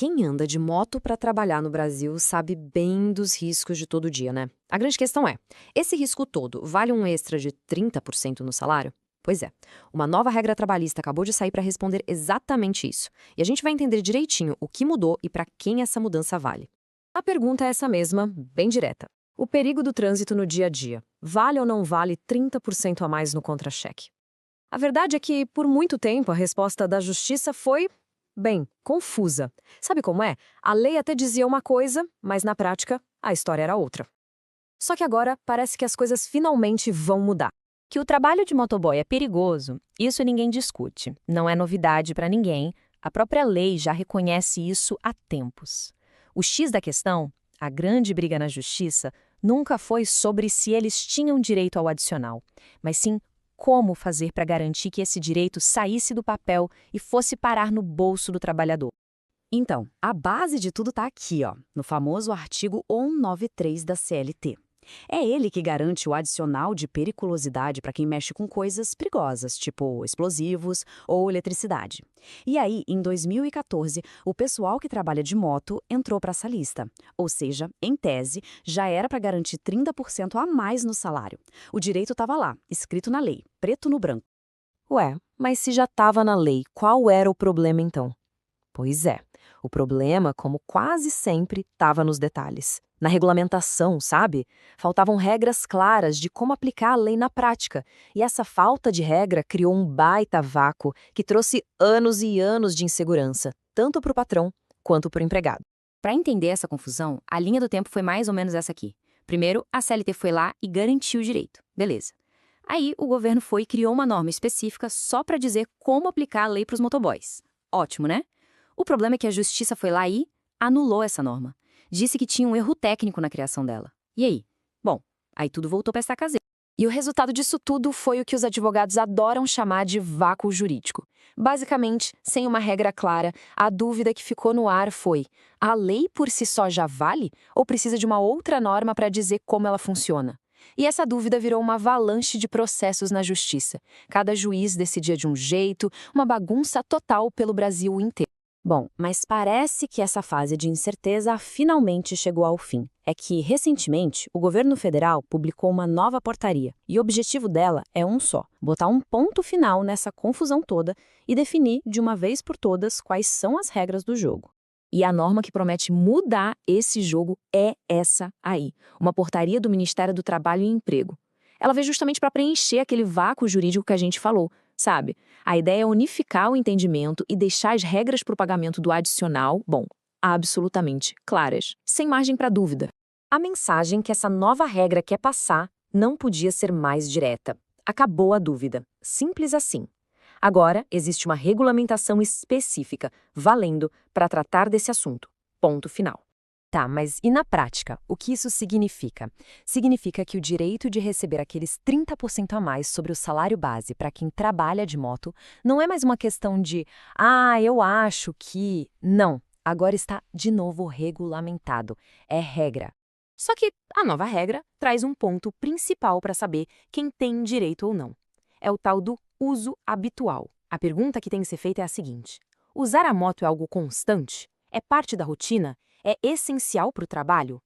Quem anda de moto para trabalhar no Brasil sabe bem dos riscos de todo dia, né? A grande questão é: esse risco todo vale um extra de 30% no salário? Pois é, uma nova regra trabalhista acabou de sair para responder exatamente isso. E a gente vai entender direitinho o que mudou e para quem essa mudança vale. A pergunta é essa mesma, bem direta. O perigo do trânsito no dia a dia, vale ou não vale 30% a mais no contra-cheque? A verdade é que, por muito tempo, a resposta da justiça foi, bem, confusa. Sabe como é? A lei até dizia uma coisa, mas na prática, a história era outra. Só que agora parece que as coisas finalmente vão mudar. Que o trabalho de motoboy é perigoso, isso ninguém discute. Não é novidade para ninguém. A própria lei já reconhece isso há tempos. O X da questão, a grande briga na justiça, nunca foi sobre se eles tinham direito ao adicional, mas sim como fazer para garantir que esse direito saísse do papel e fosse parar no bolso do trabalhador. Então, a base de tudo está aqui, ó, no famoso artigo 193 da CLT. É ele que garante o adicional de periculosidade para quem mexe com coisas perigosas, tipo explosivos ou eletricidade. E aí, em 2014, o pessoal que trabalha de moto entrou para essa lista. Ou seja, em tese, já era para garantir 30% a mais no salário. O direito estava lá, escrito na lei, preto no branco. Ué, mas se já estava na lei, qual era o problema então? Pois é, o problema, como quase sempre, estava nos detalhes. Na regulamentação, sabe? Faltavam regras claras de como aplicar a lei na prática. E essa falta de regra criou um baita vácuo que trouxe anos e anos de insegurança, tanto para o patrão quanto para o empregado. Para entender essa confusão, a linha do tempo foi mais ou menos essa aqui. Primeiro, a CLT foi lá e garantiu o direito. Beleza. Aí, o governo foi e criou uma norma específica só para dizer como aplicar a lei para os motoboys. Ótimo, né? O problema é que a justiça foi lá e anulou essa norma. Disse que tinha um erro técnico na criação dela. E aí? Bom, aí tudo voltou para estaca zero. E o resultado disso tudo foi o que os advogados adoram chamar de vácuo jurídico. Basicamente, sem uma regra clara, a dúvida que ficou no ar foi: a lei por si só já vale ou precisa de uma outra norma para dizer como ela funciona? E essa dúvida virou uma avalanche de processos na justiça. Cada juiz decidia de um jeito, uma bagunça total pelo Brasil inteiro. Bom, mas parece que essa fase de incerteza finalmente chegou ao fim. É que, recentemente, o governo federal publicou uma nova portaria e o objetivo dela é um só: botar um ponto final nessa confusão toda e definir, de uma vez por todas, quais são as regras do jogo. E a norma que promete mudar esse jogo é essa aí, uma portaria do Ministério do Trabalho e Emprego. Ela veio justamente para preencher aquele vácuo jurídico que a gente falou, sabe? A ideia é unificar o entendimento e deixar as regras para o pagamento do adicional, bom, absolutamente claras, sem margem para dúvida. A mensagem que essa nova regra quer passar não podia ser mais direta. Acabou a dúvida. Simples assim. Agora, existe uma regulamentação específica, valendo, para tratar desse assunto. Ponto final. Tá, mas e na prática, o que isso significa? Significa que o direito de receber aqueles 30% a mais sobre o salário base para quem trabalha de moto não é mais uma questão de, eu acho que... Não, agora está de novo regulamentado. É regra. Só que a nova regra traz um ponto principal para saber quem tem direito ou não. É o tal do uso habitual. A pergunta que tem que ser feita é a seguinte: usar a moto é algo constante? É parte da rotina? É essencial para o trabalho?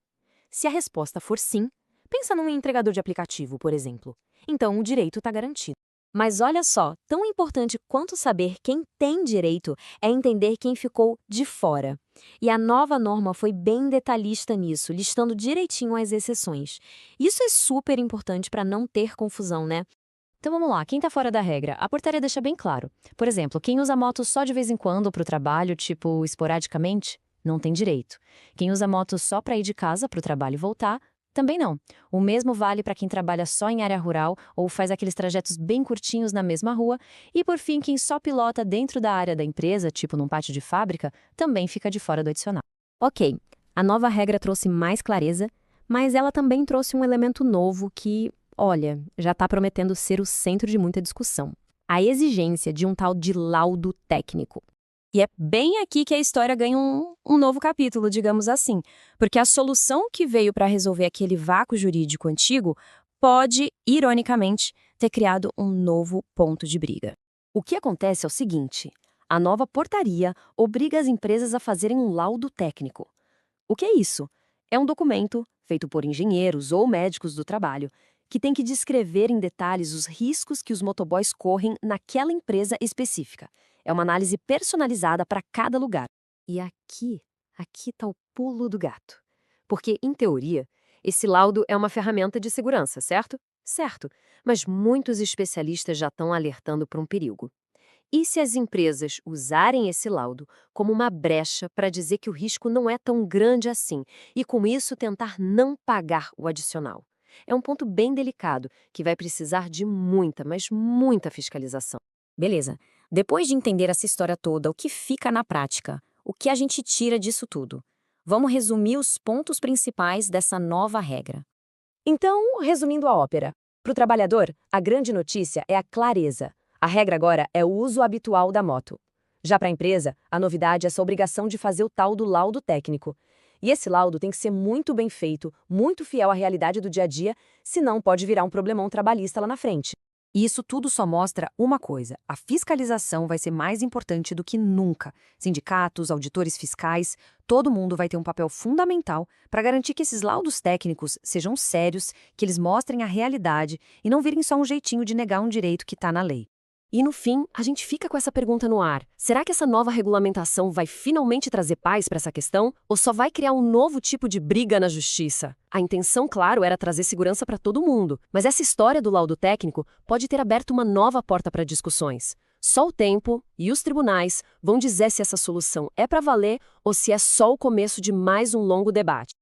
Se a resposta for sim, pensa num entregador de aplicativo, por exemplo. Então, o direito está garantido. Mas olha só, tão importante quanto saber quem tem direito é entender quem ficou de fora. E a nova norma foi bem detalhista nisso, listando direitinho as exceções. Isso é super importante para não ter confusão, né? Então vamos lá, quem está fora da regra? A portaria deixa bem claro. Por exemplo, quem usa moto só de vez em quando para o trabalho, tipo esporadicamente, não tem direito. Quem usa moto só para ir de casa para o trabalho e voltar, também não. O mesmo vale para quem trabalha só em área rural ou faz aqueles trajetos bem curtinhos na mesma rua. E por fim, quem só pilota dentro da área da empresa, tipo num pátio de fábrica, também fica de fora do adicional. Ok, a nova regra trouxe mais clareza, mas ela também trouxe um elemento novo que, olha, já está prometendo ser o centro de muita discussão: a exigência de um tal de laudo técnico. E é bem aqui que a história ganha um novo capítulo, digamos assim, porque a solução que veio para resolver aquele vácuo jurídico antigo pode, ironicamente, ter criado um novo ponto de briga. O que acontece é o seguinte: A nova portaria obriga as empresas a fazerem um laudo técnico. O que é isso? É um documento, feito por engenheiros ou médicos do trabalho, que tem que descrever em detalhes os riscos que os motoboys correm naquela empresa específica. É uma análise personalizada para cada lugar. E aqui está o pulo do gato. Porque, em teoria, esse laudo é uma ferramenta de segurança, certo? Certo, mas muitos especialistas já estão alertando para um perigo. E se as empresas usarem esse laudo como uma brecha para dizer que o risco não é tão grande assim e, com isso, tentar não pagar o adicional? É um ponto bem delicado que vai precisar de muita, mas muita fiscalização. Beleza. Depois de entender essa história toda, o que fica na prática? O que a gente tira disso tudo? Vamos resumir os pontos principais dessa nova regra. Então, resumindo a ópera, para o trabalhador, a grande notícia é a clareza. A regra agora é o uso habitual da moto. Já para a empresa, a novidade é essa obrigação de fazer o tal do laudo técnico. E esse laudo tem que ser muito bem feito, muito fiel à realidade do dia a dia, senão pode virar um problemão trabalhista lá na frente. E isso tudo só mostra uma coisa: a fiscalização vai ser mais importante do que nunca. Sindicatos, auditores fiscais, todo mundo vai ter um papel fundamental para garantir que esses laudos técnicos sejam sérios, que eles mostrem a realidade e não virem só um jeitinho de negar um direito que está na lei. E no fim, a gente fica com essa pergunta no ar. Será que essa nova regulamentação vai finalmente trazer paz para essa questão? Ou só vai criar um novo tipo de briga na justiça? A intenção, claro, era trazer segurança para todo mundo, mas essa história do laudo técnico pode ter aberto uma nova porta para discussões. Só o tempo e os tribunais vão dizer se essa solução é para valer ou se é só o começo de mais um longo debate.